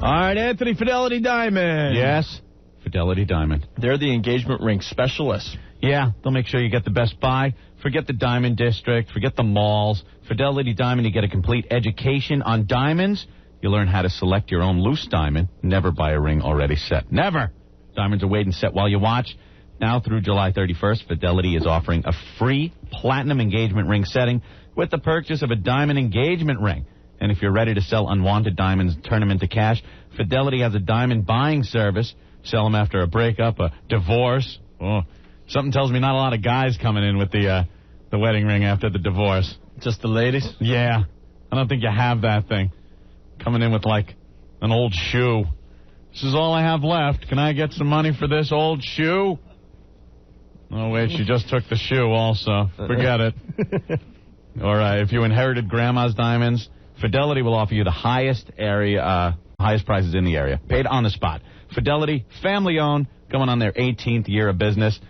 All right, Anthony, Fidelity Diamond. Yes, Fidelity Diamond. They're the engagement ring specialists. Yeah, they'll make sure you get the best buy. Forget the Diamond District. Forget the malls. Fidelity Diamond, you get a complete education on diamonds. You learn how to select your own loose diamond. Never buy a ring already set. Never. Diamonds are waiting set while you watch. Now through July 31st, Fidelity is offering a free platinum engagement ring setting with the purchase of a diamond engagement ring. And if you're ready to sell unwanted diamonds and turn them into cash, Fidelity has a diamond buying service. Sell them after a breakup, a divorce. Oh, something tells me not a lot of guys coming in with the wedding ring after the divorce. Just the ladies? Yeah. I don't think you have that thing. Coming in with, like, an old shoe. This is all I have left. Can I get some money for this old shoe? Oh, wait, she just took the shoe also. Forget it. All right, if you inherited grandma's diamonds, Fidelity will offer you the highest prices in the area. Paid on the spot. Fidelity, family-owned, going on their 18th year of business.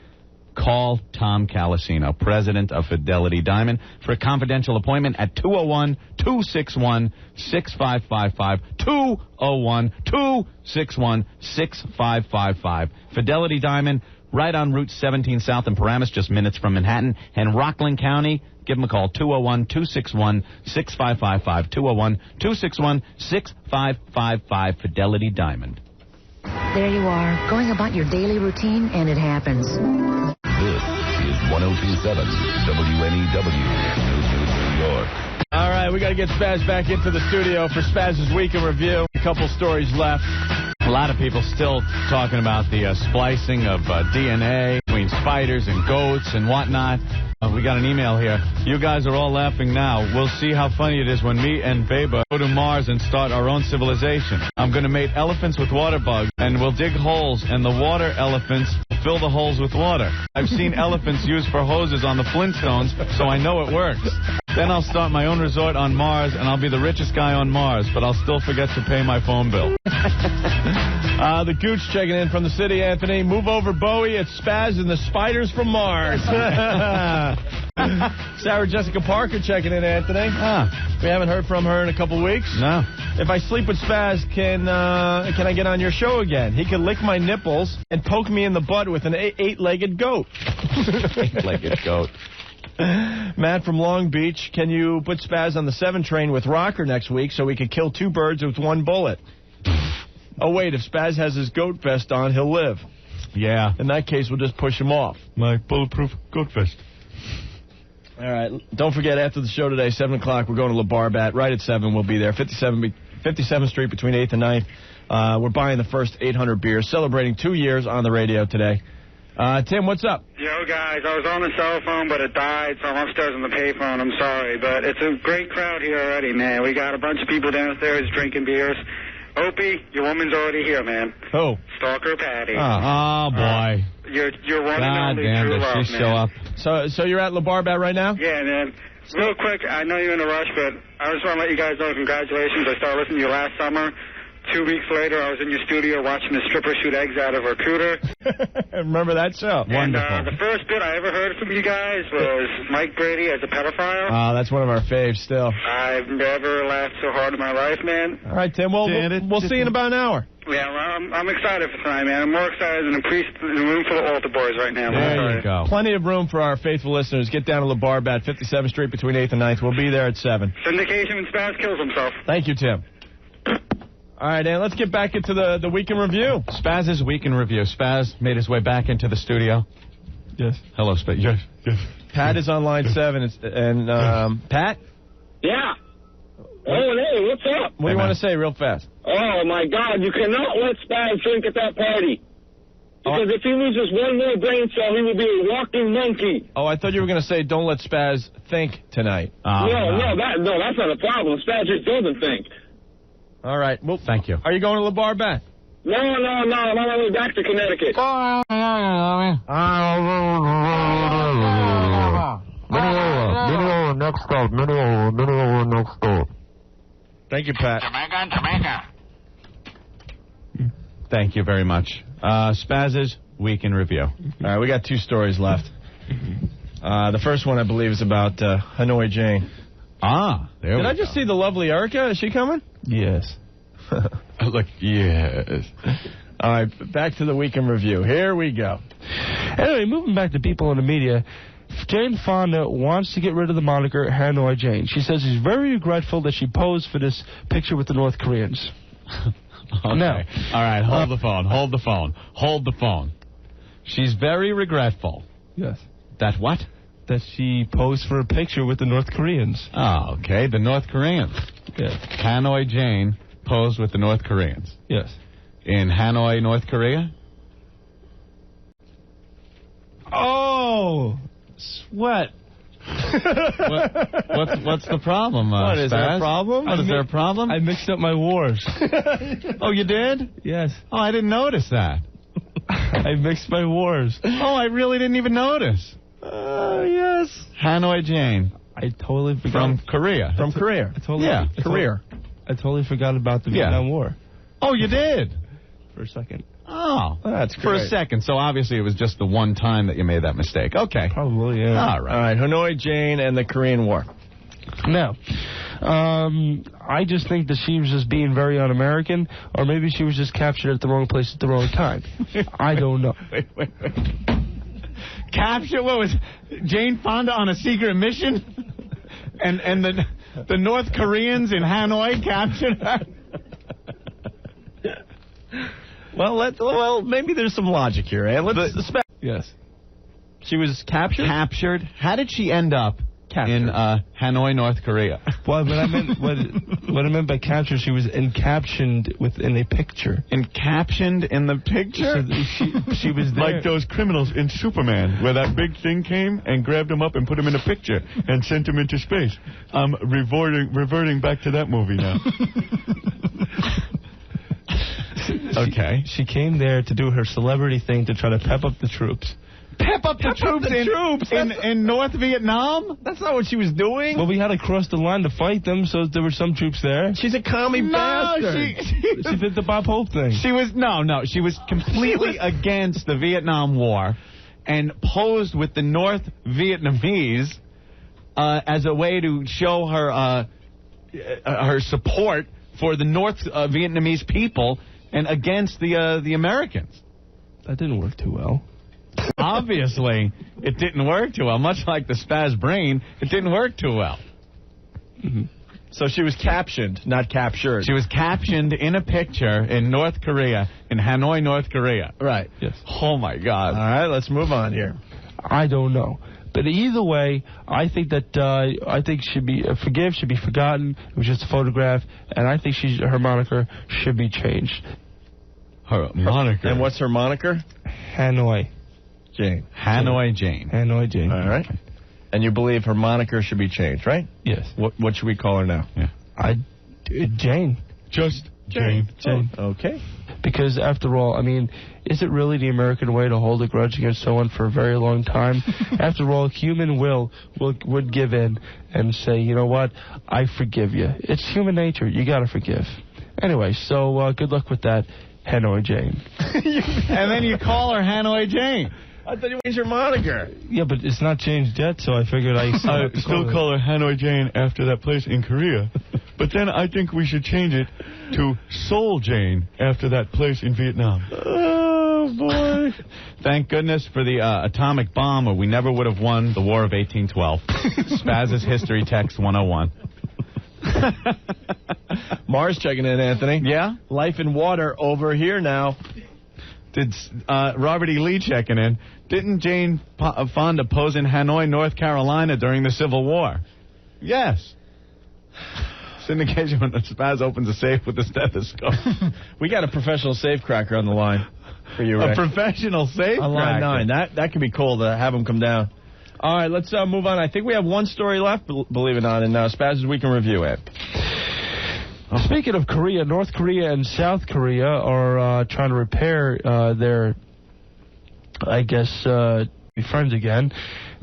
Call Tom Calesino, president of Fidelity Diamond, for a confidential appointment at 201-261-6555. 201-261-6555. Fidelity Diamond, right on Route 17 South in Paramus, just minutes from Manhattan. And Rockland County, give them a call, 201-261-6555. 201-261-6555. Fidelity Diamond. There you are, going about your daily routine, and it happens. This is 102.7 WNEW, New York. All right, we got to get Spaz back into the studio for Spaz's Week in Review. A couple stories left. A lot of people still talking about the splicing of DNA between spiders and goats and whatnot. We got an email here. You guys are all laughing now. We'll see how funny it is when me and Beba go to Mars and start our own civilization. I'm going to mate elephants with water bugs, and we'll dig holes, and the water elephants fill the holes with water. I've seen elephants used for hoses on the Flintstones, so I know it works. Then I'll start my own resort on Mars, and I'll be the richest guy on Mars, but I'll still forget to pay my phone bill. The Gooch checking in from the city, Anthony. Move over, Bowie. It's Spaz and the Spiders from Mars. Sarah Jessica Parker checking in, Anthony. We haven't heard from her in a couple weeks. No. If I sleep with Spaz, can I get on your show again? He can lick my nipples and poke me in the butt with an eight-legged goat. Eight-legged goat. Matt from Long Beach, can you put Spaz on the 7 train with Rocker next week so we could kill 2 birds with 1 bullet? Oh, wait, if Spaz has his goat vest on, he'll live. Yeah. In that case, we'll just push him off. My bulletproof goat vest. All right. Don't forget, after the show today, 7 o'clock, we're going to La Barbat. Right at 7, we'll be there. 57th Street between 8th and 9th. We're buying the first 800 beers, celebrating 2 years on the radio today. Tim, what's up? Yo, guys, I was on the cell phone, but it died, so I'm upstairs on the payphone. I'm sorry, but it's a great crowd here already, man. We got a bunch of people downstairs drinking beers. Opie, your woman's already here, man. Who? Stalker Patti. Oh, boy. You're one God and only damn, true did love, she man. show up? So you're at La Barbat right now? Yeah, man. Real quick, I know you're in a rush, but I just want to let you guys know congratulations. I started listening to you last summer. 2 weeks later, I was in your studio watching a stripper shoot eggs out of her cooter. Remember that show? Wonderful. And the first bit I ever heard from you guys was Mike Brady as a pedophile. Oh, that's one of our faves still. I've never laughed so hard in my life, man. All right, Tim. Well, we'll see you in about an hour. Yeah, well, I'm excited for tonight, man. I'm more excited than a priest in a room full of altar boys right now. There you go. Plenty of room for our faithful listeners. Get down to La Barbat, 57th Street between 8th and 9th. We'll be there at 7. Syndication when Spaz kills himself. Thank you, Tim. All right, and let's get back into the Week in Review. Spaz's Week in Review. Spaz made his way back into the studio. Yes. Hello, Spaz. Yes. Pat is on line 7. And Pat? Yeah. Oh, hey, what's up? What do you want to say real fast? Oh, my God, you cannot let Spaz drink at that party. Because if he loses one more brain cell, he will be a walking monkey. Oh, I thought you were going to say don't let Spaz think tonight. No, that's not a problem. Spaz just doesn't think. All right. Well, thank you. Are you going to La Barbat? No, I'm on my way back to Connecticut. Next stop. Thank you, Pat. Jamaica. Thank you very much. Spaz's Week in Review. All right, we got 2 stories left. The first one, I believe, is about Hanoi Jane. There we go. Did I just see the lovely Erica? Is she coming? Yes. Look, yes. All right, back to the weekend review. Here we go. Anyway, moving back to people in the media, Jane Fonda wants to get rid of the moniker Hanoi Jane. She says she's very regretful that she posed for this picture with the North Koreans. Okay. Now, all right, hold the phone. She's very regretful. Yes. That what? That she posed for a picture with the North Koreans. Oh, okay, the North Koreans. Yes. Hanoi Jane posed with the North Koreans. Yes. In Hanoi, North Korea? Oh, sweat. What's the problem, What, is there a Spaz? problem? Is there a problem? I mixed up my wars. Oh, you did? Yes. Oh, I didn't notice that. I mixed my wars. Oh, I really didn't even notice. Yes. Hanoi Jane. I totally forgot. From Korea. From Korea. Yeah, Korea. I totally forgot about the Vietnam War Oh, you did? for a second. Oh. That's For a great. second. So obviously it was just the one time that you made that mistake. Okay. Probably, yeah. All All right. right, Hanoi Jane and the Korean War. Now, I just think that she was just being very un-American, or maybe she was just captured at the wrong place at the wrong time. I don't know. Wait. Capture? What was Jane Fonda on a secret mission? And the North Koreans in Hanoi captured her? Well, maybe there's some logic here, eh? Yes. She was captured? Captured? How did she end up in Hanoi, North Korea? Well, what I meant by capture, she was encaptioned within a picture. Encaptioned in the picture? So she was there. Like those criminals in Superman, where that big thing came and grabbed him up and put him in a picture and sent him into space. I'm reverting back to that movie now. Okay. She came there to do her celebrity thing to try to pep up the troops. Pep up the troops in North Vietnam? That's not what she was doing. Well, we had to cross the line to fight them, so there were some troops there. She's a commie bastard. She did the Bob Hope thing. She was she was completely against the Vietnam War and posed with the North Vietnamese as a way to show her support for the North Vietnamese people and against the Americans. That didn't work too well. Obviously, it didn't work too well. Much like the Spaz brain, it didn't work too well. Mm-hmm. So she was captioned, not captured. She was captioned in a picture in North Korea, in Hanoi, North Korea. Right. Yes. Oh, my God. All right, let's move on here. I don't know. But either way, I think that should be forgotten. It was just a photograph, and I think her moniker should be changed. Her moniker. And what's her moniker? Hanoi Jane. Hanoi Jane. Hanoi Jane. All right. And you believe her moniker should be changed, right? Yes. What should we call her now? Yeah. Jane. Just Jane. Jane. Oh, okay. Because after all, I mean, is it really the American way to hold a grudge against someone for a very long time? After all, human would give in and say, you know what, I forgive you. It's human nature. You got to forgive. Anyway, so good luck with that, Hanoi Jane. And then you call her Hanoi Jane. I thought you changed her moniker. Yeah, but it's not changed yet, so I figured I still call her Hanoi Jane after that place in Korea. But then I think we should change it to Seoul Jane after that place in Vietnam. Oh, boy. Thank goodness for the atomic bomb, or we never would have won the War of 1812. Spaz's History Text 101. Mars checking in, Anthony. Yeah? Life and water over here now. Did Robert E. Lee checking in? Didn't Jane Fonda pose in Hanoi, North Carolina during the Civil War? Yes. Syndication when the Spaz opens a safe with a stethoscope. We got a professional safecracker on the line for you, Rick. A professional safecracker? On line 9. That could be cool to have him come down. All right, let's move on. I think we have one story left, believe it or not, in Spaz's Weekend Review, Ed. Speaking of Korea, North Korea and South Korea are trying to repair their, I guess, be friends again.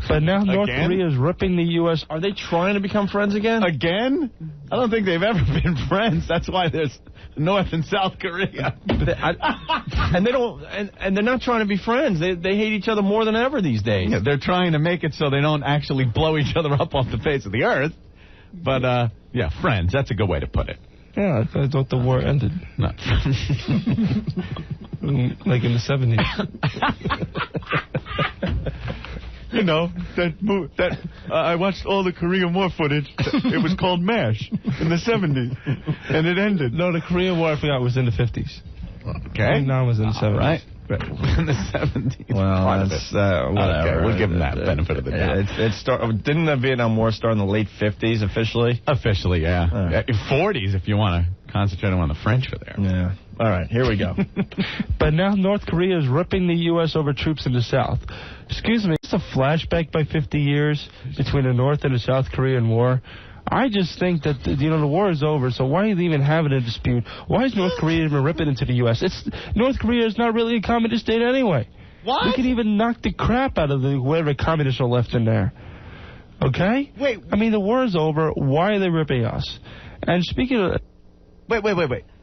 But now North Korea is ripping the U.S. Are they trying to become friends again? Again? I don't think they've ever been friends. That's why there's North and South Korea. And they don't, and they're not trying to be friends. They hate each other more than ever these days. Yeah, they're trying to make it so they don't actually blow each other up off the face of the earth. But, yeah, friends. That's a good way to put it. Yeah, I thought the war ended. No. Like in the 70s. You know, I watched all the Korean War footage. It was called MASH in the 70s, and it ended. No, the Korean War, I forgot, was in the 50s. Okay. Vietnam was in the 70s. Right. In the 70s. Well, that's whatever. Okay, we'll give him that benefit of the doubt. Didn't the Vietnam War start in the late 50s officially? Officially, yeah. 40s if you want to concentrate on the French for there. Yeah. All right, here we go. But now North Korea is ripping the U.S. over troops in the South. Excuse me, it's a flashback by 50 years between the North and the South Korean War. I just think that, the war is over, so why are they even having a dispute? Why is North Korea even ripping into the U.S.? North Korea is not really a communist state anyway. What? We could even knock the crap out of whatever communists are left in there. Okay? Wait. I mean, the war is over. Why are they ripping us? And speaking of... Wait.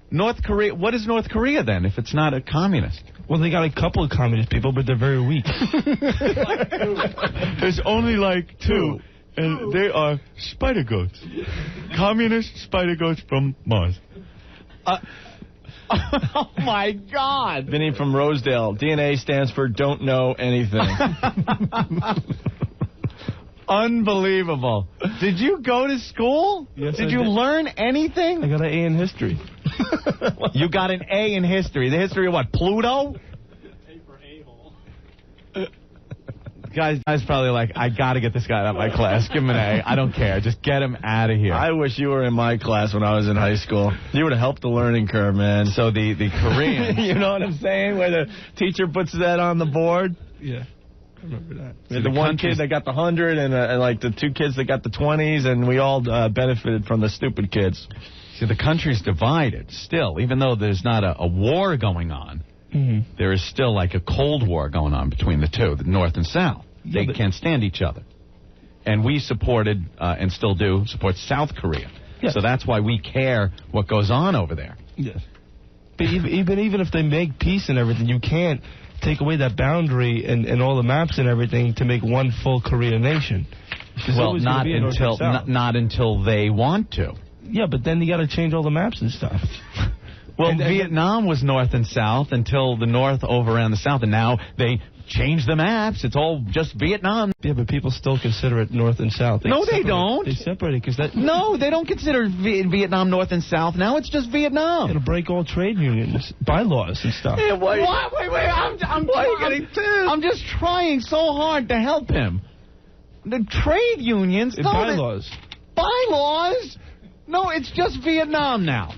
North Korea, what is North Korea then, if it's not a communist? Well, they got a couple of communist people, but they're very weak. There's only like two, and they are spider goats. Communist spider goats from Mars. Oh, my God. Vinny from Rosedale. DNA stands for don't know anything. Unbelievable. Did you go to school? Yes, Did I you did. learn anything? I got an A in history. You got an A in history. The history of what, Pluto? A for a-hole. Guys probably like, I got to get this guy out of my class. Give him an A. I don't care. Just get him out of here. I wish you were in my class when I was in high school. You would have helped the learning curve, man. So the Koreans. You know what I'm saying? Where the teacher puts that on the board. Yeah. I remember that. We had the one kid that got the 100 and like the two kids that got the 20s, and we all benefited from the stupid kids. See, the country's divided still, even though there's not a war going on. Mm-hmm. There is still like a Cold War going on between the two, the North and South. They can't stand each other. And we supported, and still do, support South Korea. Yes. So that's why we care what goes on over there. Yes. But even if they make peace and everything, you can't take away that boundary and all the maps and everything to make one full Korean nation. Well, not until they want to. Yeah, but then you got to change all the maps and stuff. Well, Vietnam was North and South until the North overran the South, and now they changed the maps. It's all just Vietnam. Yeah, but people still consider it North and South. No, they don't. They separate it because that. No, they don't consider Vietnam North and South. Now it's just Vietnam. It'll break all trade unions, bylaws and stuff. Hey, wait, I'm just trying so hard to help him. The trade unions. Bylaws. Bylaws? No, it's just Vietnam now.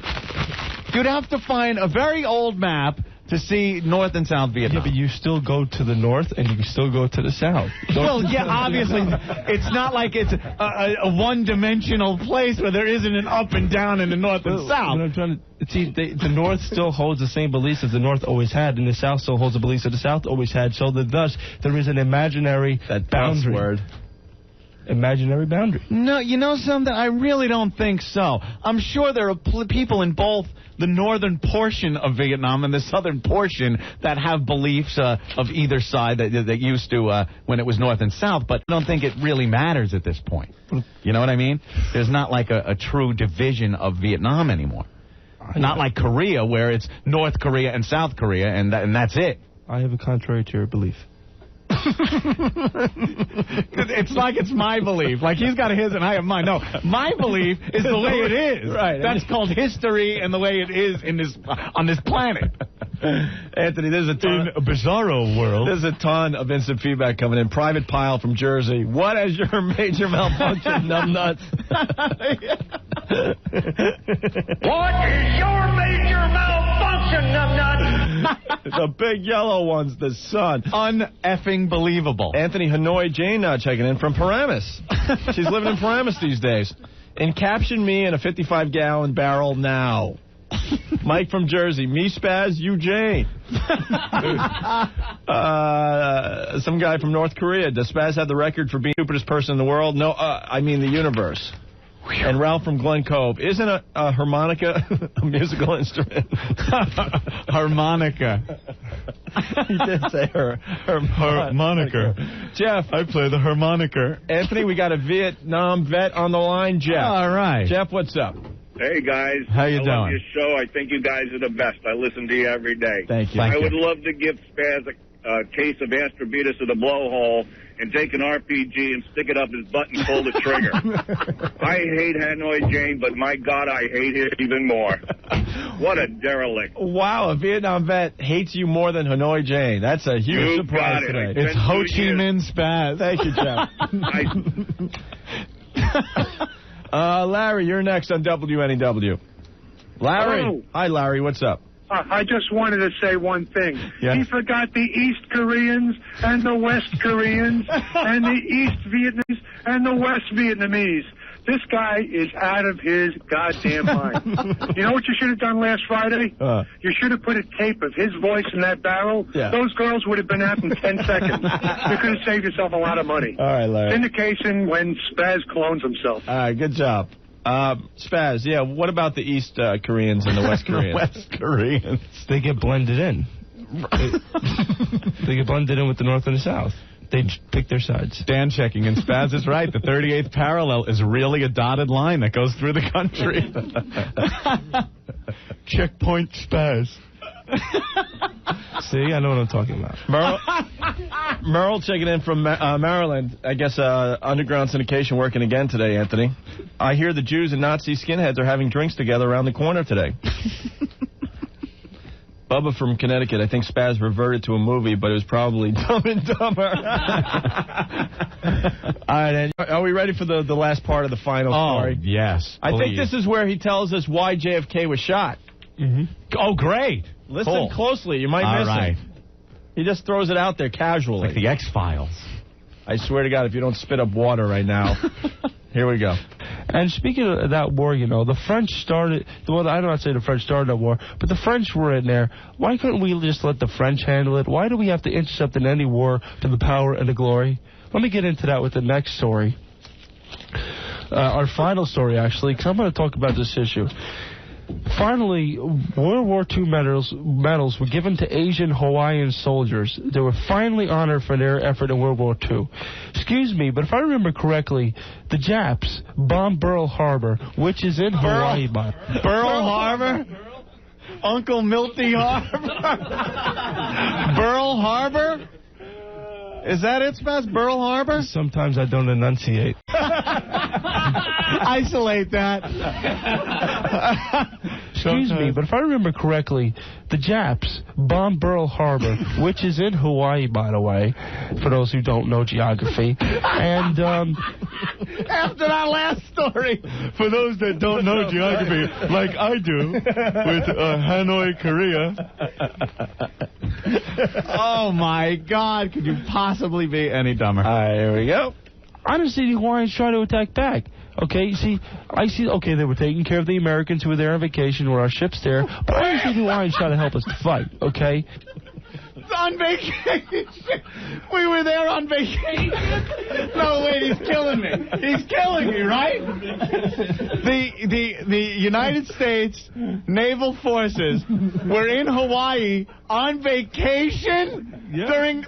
You'd have to find a very old map to see North and South Vietnam. Yeah, but you still go to the north and you can still go to the south. Well, yeah, obviously, it's not like it's a one-dimensional place where there isn't an up and down in the north and south. What I'm trying to see, the north still holds the same beliefs as the north always had, and the south still holds the beliefs that the south always had. So thus, there is an imaginary boundary. Word. Imaginary boundary. No, you know something? I really don't think so. I'm sure there are people in both the northern portion of Vietnam and the southern portion that have beliefs of either side that used to when it was north and south, but I don't think it really matters at this point. You know what I mean? There's not like a true division of Vietnam anymore. Not like Korea, where it's North Korea and South Korea, and that's it. I have a contrary to your belief. It's like it's my belief. Like he's got his and I have mine. No, my belief is the way it is. Right. That's called history and the way it is on this planet. Anthony, there's a ton. In a bizarro world. There's a ton of instant feedback coming in. Private Pile from Jersey. What is your major malfunction, numbnuts? What is your major malfunction, numbnut? The big yellow one's the sun. Uneffing believable. Anthony Hanoi Jane checking in from Paramus. She's living in Paramus these days. And caption me in a 55-gallon barrel now. Mike from Jersey. Me Spaz, you Jane. Some guy from North Korea. Does Spaz have the record for being the stupidest person in the world? No, I mean the universe. And Ralph from Glen Cove. Isn't a harmonica a musical instrument? Harmonica. He did say harmonica. Jeff. I play the harmonica. Anthony, we got a Vietnam vet on the line, Jeff. All right. Jeff, what's up? Hey, guys. How you I doing? love your show. I think you guys are the best. I listen to you every day. Thank you. I would love to give Spaz a case of Astrobetus of the blowhole and take an RPG and stick it up his butt and pull the trigger. I hate Hanoi Jane, but my God, I hate it even more. What a derelict. Wow, a Vietnam vet hates you more than Hanoi Jane. That's a huge You surprise got it. today. It's Ho Chi Minh Spaz. Thank you, Jeff. Larry, you're next on WNEW. Larry. Hello. Hi, Larry. What's up? I just wanted to say one thing. Yeah. He forgot the East Koreans and the West Koreans and the East Vietnamese and the West Vietnamese. This guy is out of his goddamn mind. You know what you should have done last Friday? You should have put a tape of his voice in that barrel. Yeah. Those girls would have been out in 10 seconds. You could have saved yourself a lot of money. All right, Larry. Syndication when Spaz clones himself. All right, good job. Spaz, yeah, what about the East Koreans and the West Koreans? West Koreans. They get blended in. They get blended in with the North and the South. They pick their sides. Dan checking, and Spaz is right. The 38th parallel is really a dotted line that goes through the country. Checkpoint Spaz. See, I know what I'm talking about. Merle checking in from Maryland. I guess underground syndication working again today, Anthony. I hear the Jews and Nazi skinheads are having drinks together around the corner today. Bubba from Connecticut. I think Spaz reverted to a movie, but it was probably Dumb and Dumber. All right, Ed, are we ready for the last part of the final story? Yes. I think this is where he tells us why JFK was shot. Mm-hmm. Oh, great. Listen closely. You might miss it. He just throws it out there casually. Like the X-Files. I swear to God, if you don't spit up water right now. Here we go. And speaking of that war, you know, the French started, well, I don't want to say the French started that war, but the French were in there. Why couldn't we just let the French handle it? Why do we have to intercept in any war to the power and the glory? Let me get into that with the next story. Our final story, actually, because I'm going to talk about this issue. Finally, World War II medals were given to Asian Hawaiian soldiers. They were finally honored for their effort in World War II. Excuse me, but if I remember correctly, the Japs bombed Pearl Harbor, which is in Hawaii. Pearl Harbor? Uncle Milty Harbor? Pearl Harbor? Is that it, Spaz? Pearl Harbor? Sometimes I don't enunciate. Isolate that. Excuse me, but if I remember correctly, the Japs bombed Pearl Harbor, which is in Hawaii, by the way, for those who don't know geography. And after that last story, for those that don't know geography, like I do, with Hanoi, Korea. Oh, my God. Could you possibly be any dumber? All right, here we go. Honestly, the Hawaiians tried to attack back. Okay, okay, they were taking care of the Americans who were there on vacation, were our ships there, but honestly, the Hawaiians tried to help us to fight, okay? On vacation. We were there on vacation. No, wait, he's killing me. He's killing me, right? The United States Naval Forces were in Hawaii on vacation during...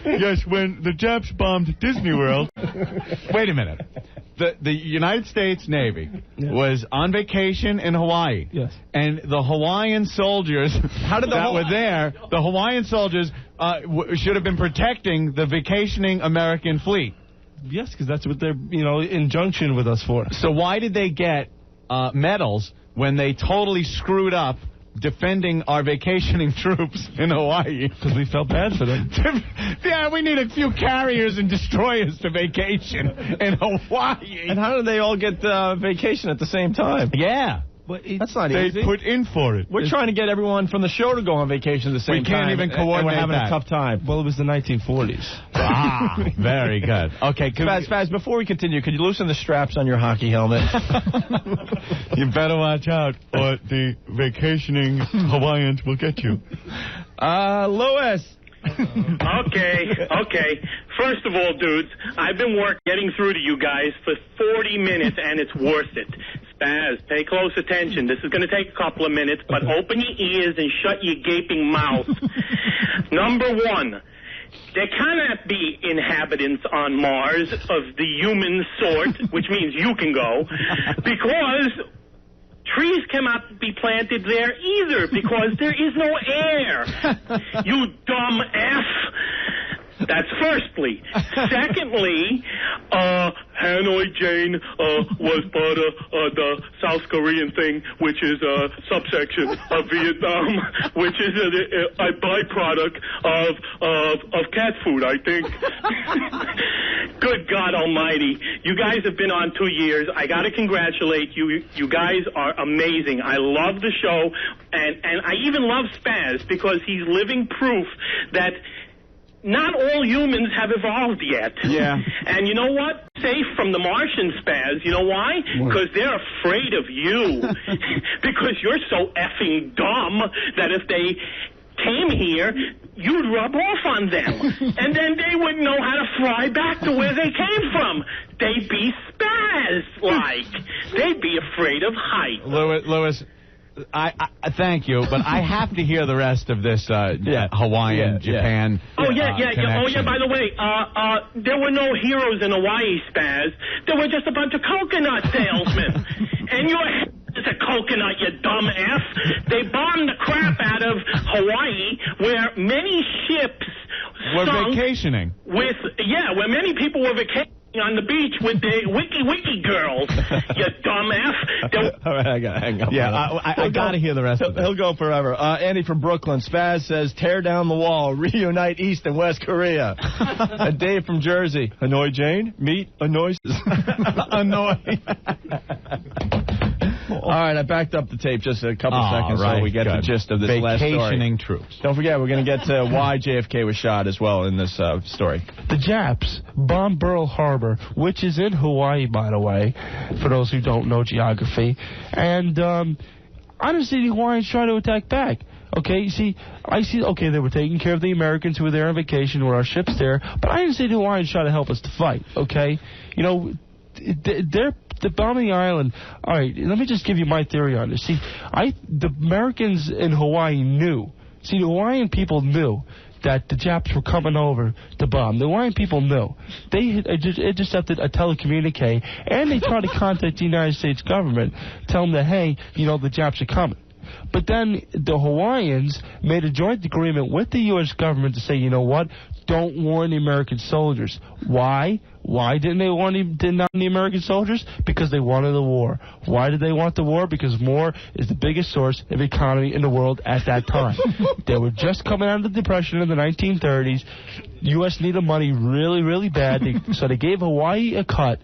Yes, when the Japs bombed Disney World. Wait a minute. The United States Navy was on vacation in Hawaii. Yes. And the Hawaiian soldiers that were there, the Hawaiian soldiers should have been protecting the vacationing American fleet. Yes, because that's what they're, in junction with us for. So why did they get medals when they totally screwed up defending our vacationing troops in Hawaii? Because we felt bad for them. Yeah, we need a few carriers and destroyers to vacation in Hawaii. And how did they all get vacation at the same time? Yeah. But that's not they easy. They put in for it. We're trying to get everyone from the show to go on vacation at the same time. We can't even coordinate and we're having that. a tough time. Well, it was the 1940s. Ah, very good. Okay, Spaz, before we continue, could you loosen the straps on your hockey helmet? You better watch out, or the vacationing Hawaiians will get you. Louis. Okay. First of all, dudes, I've been getting through to you guys for 40 minutes, and it's worth it. Spaz, pay close attention. This is going to take a couple of minutes, but open your ears and shut your gaping mouth. Number one, there cannot be inhabitants on Mars of the human sort, which means you can go, because trees cannot be planted there either, because there is no air. You dumb F. That's firstly. Secondly, Hanoi Jane was part of the South Korean thing, which is a subsection of Vietnam, which is a byproduct of cat food, I think. Good God Almighty. You guys have been on 2 years. I got to congratulate you. You guys are amazing. I love the show, and I even love Spaz because he's living proof that not all humans have evolved yet. Yeah. And you know what? Safe from the Martian, Spaz. You know why? Because they're afraid of you. Because you're so effing dumb that if they came here, you'd rub off on them. And then they wouldn't know how to fly back to where they came from. They'd be Spaz-like. They'd be afraid of height. Louis, I thank you, but I have to hear the rest of this Hawaiian, Japan. Oh, yeah. connection. Oh, yeah, by the way, there were no heroes in Hawaii, Spaz. There were just a bunch of coconut salesmen. And your head is a coconut, you dumb F. They bombed the crap out of Hawaii, where many ships We're sunk vacationing. where many people were vacationing on the beach with the wiki girls, you dumb F. All right, I got to hang up. Yeah, I got to hear the rest of it. He'll go forever. Andy from Brooklyn. Spaz says, tear down the wall, reunite East and West Korea. And Dave from Jersey. Hanoi Jane, meet Hanoi. All right, I backed up the tape just a couple seconds so we get the gist of this last story. Vacationing troops. Don't forget, we're going to get to why JFK was shot as well in this story. The Japs bombed Pearl Harbor, which is in Hawaii, by the way, for those who don't know geography. And I didn't see the Hawaiians try to attack back. Okay, they were taking care of the Americans who were there on vacation with our ships there, but I didn't see the Hawaiians try to help us to fight, okay? You know, they're bombing the island. All right, let me just give you my theory on this. See, the Americans in Hawaii knew. See, the Hawaiian people knew that the Japs were coming over to bomb. The Hawaiian people knew. They intercepted a telecommunique, and they tried to contact the United States government, tell them that, hey, the Japs are coming. But then the Hawaiians made a joint agreement with the U.S. government to say, you know what, don't warn the American soldiers. Why? Why didn't they warn the American soldiers? Because they wanted the war. Why did they want the war? Because war is the biggest source of economy in the world at that time. They were just coming out of the Depression in the 1930s. U.S. needed money really, really bad, so they gave Hawaii a cut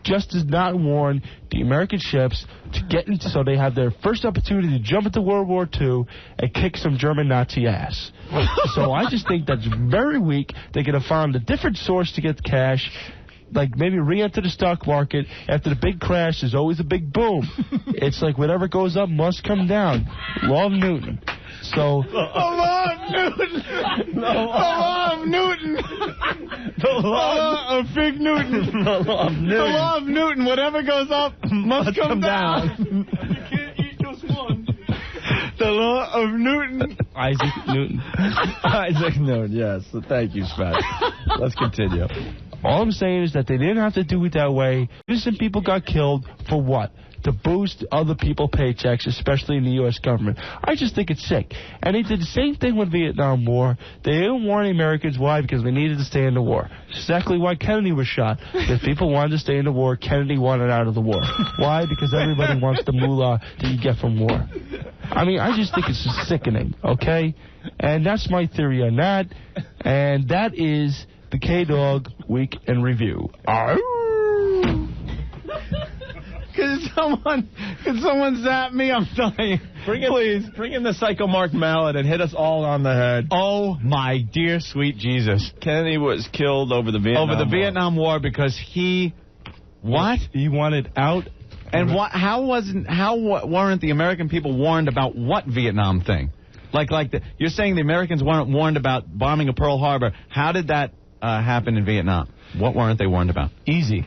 just to not warn the American ships to get into, so they have their first opportunity to jump into World War II and kick some German Nazi ass. So I just think that's very weak. They could have found a different source to get the cash, like maybe re-enter the stock market. After the big crash, there's always a big boom. It's like whatever goes up must come down. Law of Newton. So The law of Newton. The law of Newton. The law of Big Newton. The law of Newton. The law of Newton. Whatever goes up must come down. You can't eat just one. The law of Newton. Isaac Newton. Isaac Newton, yes. Thank you, Spaz. Let's continue. All I'm saying is that they didn't have to do it that way. Innocent people got killed for what? To boost other people's paychecks, especially in the U.S. government. I just think it's sick. And they did the same thing with the Vietnam War. They didn't warn the Americans. Why? Because they needed to stay in the war. Exactly why Kennedy was shot. Because people wanted to stay in the war. Kennedy wanted out of the war. Why? Because everybody wants the moolah that you get from war. I mean, I just think it's sickening, okay? And that's my theory on that. And that is the K-Dog Week in Review. Could someone zap me? I'm telling you. Please. Bring in the Psycho Mark Mallet and hit us all on the head. Oh, my dear sweet Jesus. Kennedy was killed over the Vietnam War. War because he... What? He wanted out. And how weren't the American people warned about what Vietnam thing? You're saying the Americans weren't warned about bombing of Pearl Harbor. How did that happen in Vietnam? What weren't they warned about? Easy.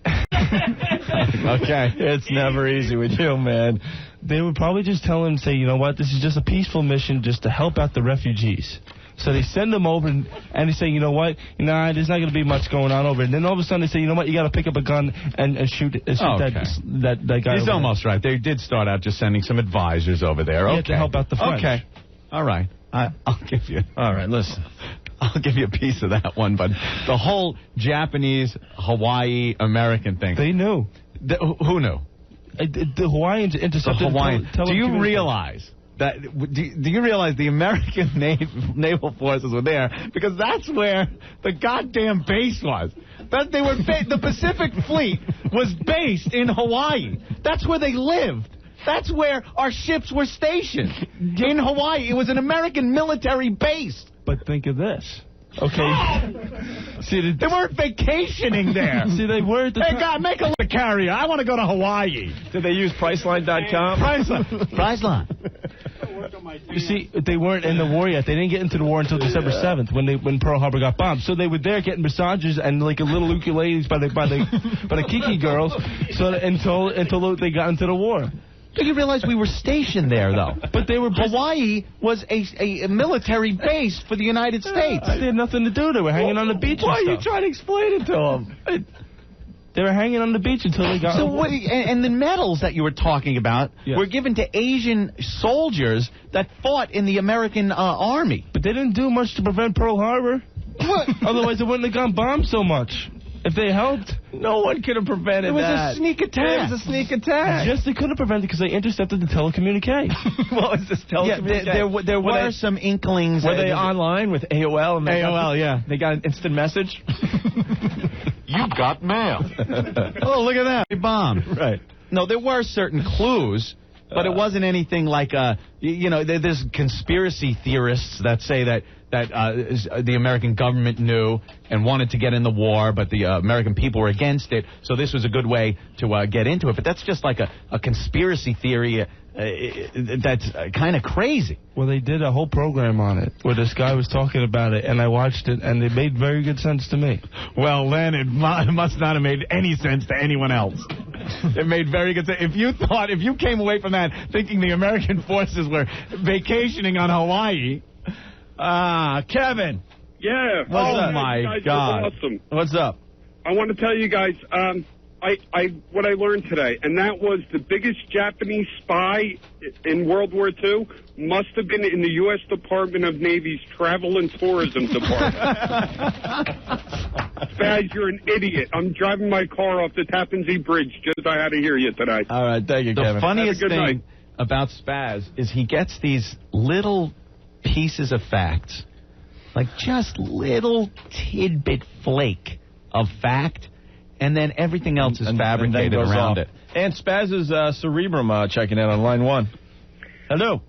Okay. It's never easy with you, man. They would probably just tell him, say, you know what, this is just a peaceful mission just to help out the refugees. So they send them over, and they say, you know what? Nah, there's not going to be much going on over. And then all of a sudden they say, you know what? You got to pick up a gun and shoot that guy. He's almost right. They did start out just sending some advisors over there. Yeah, to help out the French. Okay. All right. I'll give you. All right, listen. I'll give you a piece of that one, but the whole Japanese, Hawaii, American thing. They knew. Who knew? The Hawaiians intercepted the Hawaiian. Do you realize that? Do you realize the American naval forces were there because that's where the goddamn base was? That they were. The Pacific Fleet was based in Hawaii. That's where they lived. That's where our ships were stationed in Hawaii. It was an American military base. But think of this. Okay. See, they weren't vacationing there. See, they were. Hey, God, make a carrier. I want to go to Hawaii. Did they use Priceline.com? Priceline. You see, they weren't in the war yet. They didn't get into the war until December 7th when Pearl Harbor got bombed. So they were there getting massages and like a little ukuleles by the Kiki girls. So until they got into the war. You realize we were stationed there, though. But they were. Hawaii was a military base for the United States. They had nothing to do. They were hanging on the beach. Why are you trying to explain it to them? They were hanging on the beach until they got. So what? And the medals that you were talking about were given to Asian soldiers that fought in the American army. But they didn't do much to prevent Pearl Harbor. What? Otherwise, it wouldn't have gone bombed so much. If they helped, no one could have prevented that. It was a sneak attack. It was a sneak attack. Yes, they could have prevented it because they intercepted the telecommunique. What was this telecommunique? Yeah, there were some inklings. Were they online with AOL? And AOL, yeah. They got an instant message. You got mail. Oh, look at that. They bombed. Right. No, there were certain clues, but it wasn't anything like, there's conspiracy theorists that say that the American government knew and wanted to get in the war, but the American people were against it, so this was a good way to get into it. But that's just like a conspiracy theory that's kind of crazy. Well, they did a whole program on it where this guy was talking about it, and I watched it, and it made very good sense to me. Well, then it must not have made any sense to anyone else. It made very good sense. If you came away from that thinking the American forces were vacationing on Hawaii... Kevin. Yeah. Oh, my God. Awesome. What's up? I want to tell you guys what I learned today, and that was the biggest Japanese spy in World War II must have been in the U.S. Department of Navy's Travel and Tourism Department. Spaz, you're an idiot. I'm driving my car off the Tappan Zee Bridge just I had to hear you today. All right, thank you, Kevin. The funniest thing about Spaz is he gets these little pieces of facts, like just little tidbit flake of fact, and then everything else is fabricated around it. And Spaz's cerebrum checking in on line 1. Hello.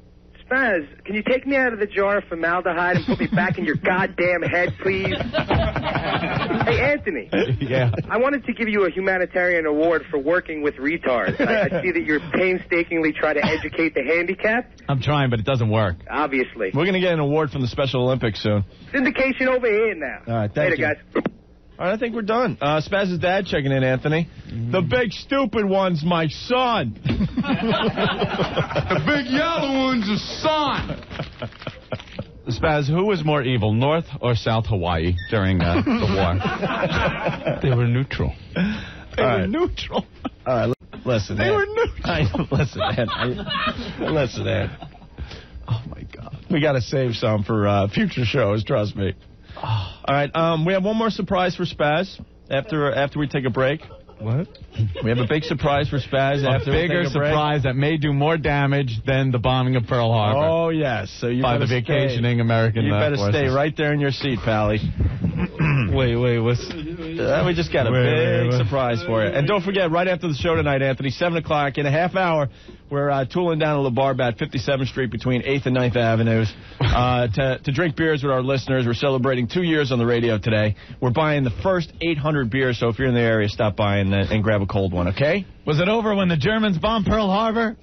Spaz, can you take me out of the jar of formaldehyde and put me back in your goddamn head, please? Hey, Anthony. Yeah. I wanted to give you a humanitarian award for working with retards. I see that you're painstakingly trying to educate the handicapped. I'm trying, but it doesn't work. Obviously. We're going to get an award from the Special Olympics soon. Syndication over here now. All right, thank you. Later, guys. All right, I think we're done. Spaz's dad checking in, Anthony. The big stupid one's my son. The big yellow one's a son. Spaz, who was more evil, North or South Hawaii during the war? They were neutral. They were neutral. All right, listen. They were neutral. Listen, Ed. Oh, my God. We got to save some for future shows, trust me. All right, we have one more surprise for Spaz after we take a break. What? We have a big surprise for Spaz after we take a break. A bigger surprise that may do more damage than the bombing of Pearl Harbor. Oh, yes. So you by the vacationing American You better forces. stay right there in your seat, Pally. Wait, what's... we just got a big surprise for you. And don't forget, right after the show tonight, Anthony, 7 o'clock, in a half hour, we're tooling down to La Barbat, 57th Street between 8th and 9th Avenues to drink beers with our listeners. We're celebrating 2 years on the radio today. We're buying the first 800 beers, so if you're in the area, stop by and grab a cold one, okay? Was it over when the Germans bombed Pearl Harbor?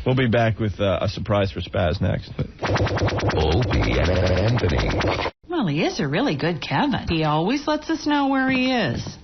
We'll be back with a surprise for Spaz next. Opie and Anthony. Well, he is a really good Kevin. He always lets us know where he is.